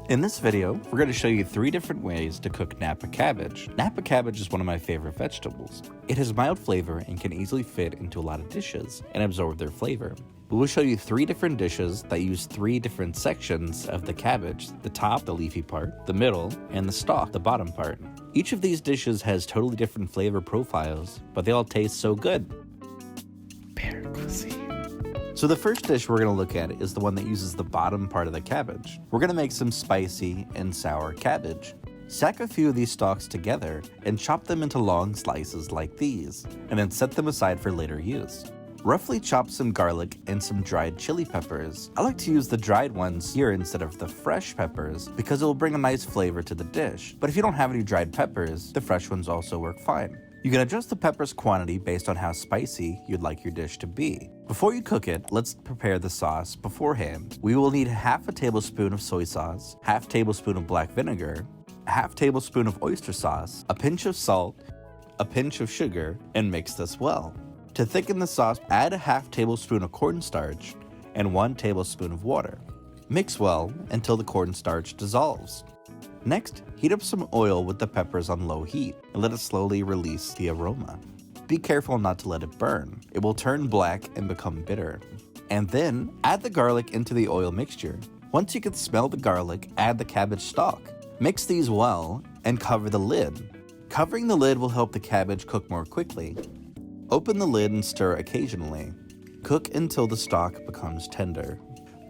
In this video, we're going to show you 3 different ways to cook Napa cabbage. Napa cabbage is one of my favorite vegetables. It has mild flavor and can easily fit into a lot of dishes and absorb their flavor. We will show you 3 different dishes that use 3 different sections of the cabbage: the top, the leafy part, the middle, and the stalk, the bottom part. Each of these dishes has totally different flavor profiles, but they all taste so good. Pear cuisine. So the first dish we're going to look at is the one that uses the bottom part of the cabbage. We're going to make some spicy and sour cabbage. Stack a few of these stalks together and chop them into long slices like these, and then set them aside for later use. Roughly chop some garlic and some dried chili peppers. I like to use the dried ones here instead of the fresh peppers because it will bring a nice flavor to the dish. But if you don't have any dried peppers, the fresh ones also work fine. You can adjust the pepper's quantity based on how spicy you'd like your dish to be. Before you cook it, let's prepare the sauce beforehand. We will need half a tablespoon of soy sauce, half tablespoon of black vinegar, a half tablespoon of oyster sauce, a pinch of salt, a pinch of sugar, and mix this well. To thicken the sauce, add a half tablespoon of cornstarch and 1 tablespoon of water. Mix well until the cornstarch dissolves. Next, heat up some oil with the peppers on low heat and let it slowly release the aroma. Be careful not to let it burn. It will turn black and become bitter. And then, add the garlic into the oil mixture. Once you can smell the garlic, add the cabbage stalk. Mix these well and cover the lid. Covering the lid will help the cabbage cook more quickly. Open the lid and stir occasionally. Cook until the stalk becomes tender.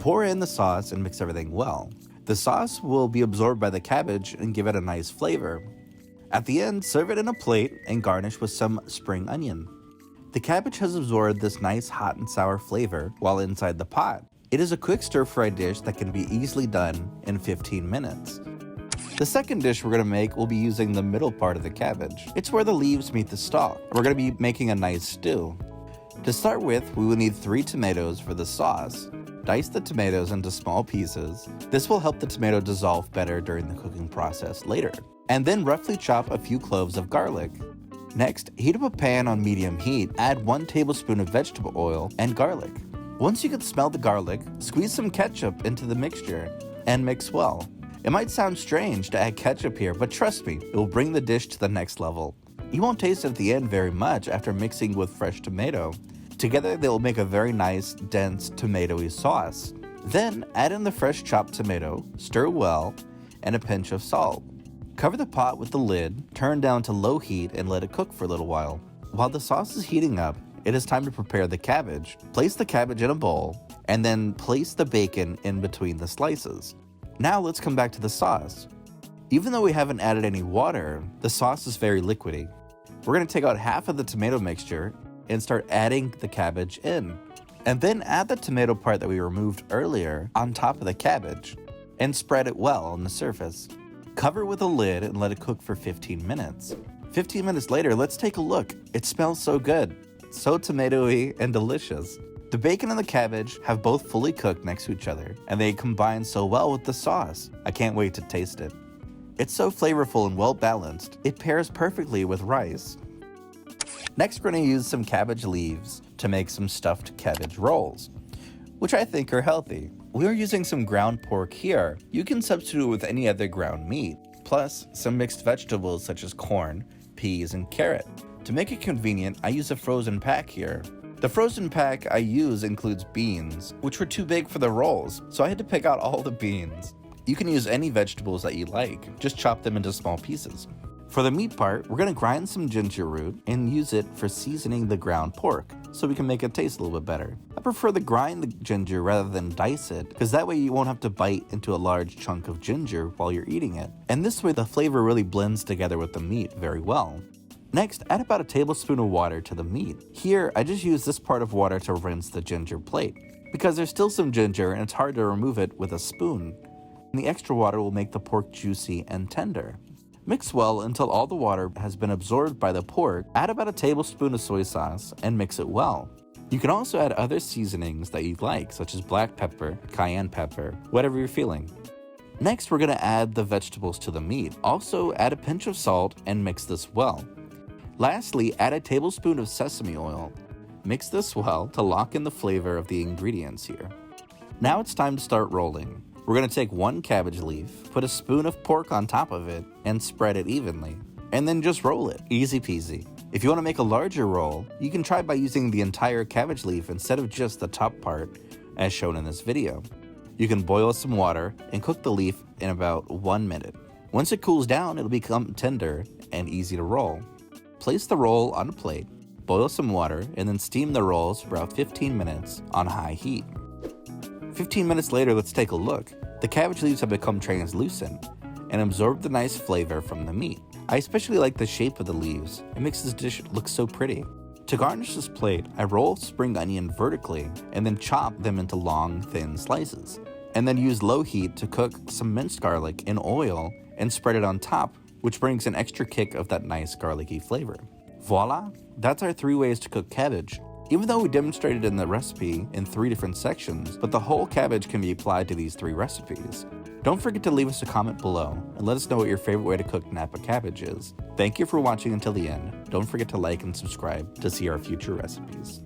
Pour in the sauce and mix everything well. The sauce will be absorbed by the cabbage and give it a nice flavor. At the end, serve it in a plate and garnish with some spring onion. The cabbage has absorbed this nice hot and sour flavor while inside the pot. It is a quick stir-fry dish that can be easily done in 15 minutes. The second dish we're going to make will be using the middle part of the cabbage. It's where the leaves meet the stalk. We're going to be making a nice stew. To start with, we will need 3 tomatoes for the sauce. Dice the tomatoes into small pieces. This will help the tomato dissolve better during the cooking process later. And then roughly chop a few cloves of garlic. Next, heat up a pan on medium heat. Add 1 tablespoon of vegetable oil and garlic. Once you can smell the garlic, squeeze some ketchup into the mixture and mix well. It might sound strange to add ketchup here, but trust me, it will bring the dish to the next level. You won't taste it at the end very much after mixing with fresh tomato. Together, they will make a very nice, dense, tomatoey sauce. Then, add in the fresh chopped tomato, stir well, and a pinch of salt. Cover the pot with the lid, turn down to low heat, and let it cook for a little while. While the sauce is heating up, it is time to prepare the cabbage. Place the cabbage in a bowl, and then place the bacon in between the slices. Now let's come back to the sauce. Even though we haven't added any water, the sauce is very liquidy. We're going to take out half of the tomato mixture and start adding the cabbage in. And then add the tomato part that we removed earlier on top of the cabbage and spread it well on the surface. Cover with a lid and let it cook for 15 minutes. 15 minutes later, let's take a look. It smells so good, so tomatoey and delicious. The bacon and the cabbage have both fully cooked next to each other, and they combine so well with the sauce. I can't wait to taste it. It's so flavorful and well balanced, it pairs perfectly with rice. Next, we're going to use some cabbage leaves to make some stuffed cabbage rolls, which I think are healthy. We are using some ground pork here. You can substitute with any other ground meat, plus some mixed vegetables such as corn, peas, and carrot. To make it convenient, I use a frozen pack here. The frozen pack I use includes beans, which were too big for the rolls, so I had to pick out all the beans. You can use any vegetables that you like, just chop them into small pieces. For the meat part, we're going to grind some ginger root and use it for seasoning the ground pork, so we can make it taste a little bit better. I prefer to grind the ginger rather than dice it, because that way you won't have to bite into a large chunk of ginger while you're eating it. And this way the flavor really blends together with the meat very well. Next, add about a tablespoon of water to the meat. Here, I just use this part of water to rinse the ginger plate, because there's still some ginger and it's hard to remove it with a spoon. And the extra water will make the pork juicy and tender. Mix well until all the water has been absorbed by the pork. Add about a tablespoon of soy sauce and mix it well. You can also add other seasonings that you like, such as black pepper, cayenne pepper, whatever you're feeling. Next, we're going to add the vegetables to the meat. Also, add a pinch of salt and mix this well. Lastly, add a tablespoon of sesame oil. Mix this well to lock in the flavor of the ingredients here. Now it's time to start rolling. We're going to take one cabbage leaf, put a spoon of pork on top of it, and spread it evenly. And then just roll it. Easy peasy. If you want to make a larger roll, you can try by using the entire cabbage leaf instead of just the top part, as shown in this video. You can boil some water and cook the leaf in about 1 minute. Once it cools down, it'll become tender and easy to roll. Place the roll on a plate, boil some water, and then steam the rolls for about 15 minutes on high heat. 15 minutes later, let's take a look. The cabbage leaves have become translucent and absorb the nice flavor from the meat. I especially like the shape of the leaves. It makes this dish look so pretty. To garnish this plate, I roll spring onion vertically and then chop them into long, thin slices. And then use low heat to cook some minced garlic in oil and spread it on top, which brings an extra kick of that nice garlicky flavor. Voila! That's our 3 ways to cook cabbage. Even though we demonstrated in the recipe in 3 different sections, but the whole cabbage can be applied to these 3 recipes. Don't forget to leave us a comment below and let us know what your favorite way to cook Napa cabbage is. Thank you for watching until the end. Don't forget to like and subscribe to see our future recipes.